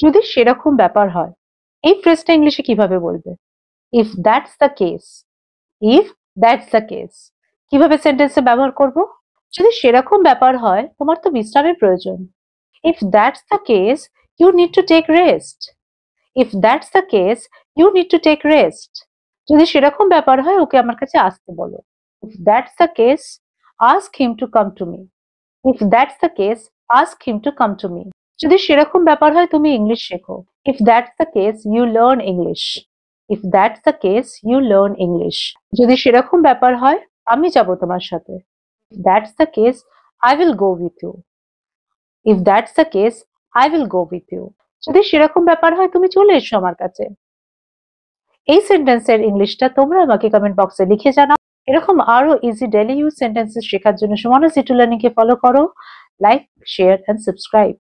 যদি সেরকম ব্যাপার হয়, এই ফ্রেজটা ইংলিশে কিভাবে বলবে? If that's the case, if that's the case কিভাবে সেন্টেন্সে ব্যবহার করব? যদি সেরকম ব্যাপার হয়, তোমার তো বিশ্রামের প্রয়োজন। If that's the case, you need to take rest. If that's the case, you need to take rest. যদি সেরকম ব্যাপার হয়, ওকে আমার কাছে আসতে বলো। If that's the case, ask him to come to me. If that's the case, ask him to come to me. যদি সেরকম ব্যাপার হয়, তুমি ইংলিশ শেখো। If that's the case, you learn English. If that's the case, you learn English. যদি সেরকম ব্যাপার হয়, আমি যাব তোমার সাথে। If that's the case, I will go with you. If that's the case, I will go with you. যদি সেরকম ব্যাপার হয়, তুমি চলে এসো আমার কাছে। এই সেন্টেন্সের ইংলিশটা তোমরা আমাকে কমেন্ট বক্সে লিখে জানাও। এরকম আরো ইজি ডেইলি ইউজ সেন্টেন্সেস শেখার জন্য সুমনা সিটু লার্নিং কে ফলো করো, লাইক, শেয়ার এন্ড সাবস্ক্রাইব।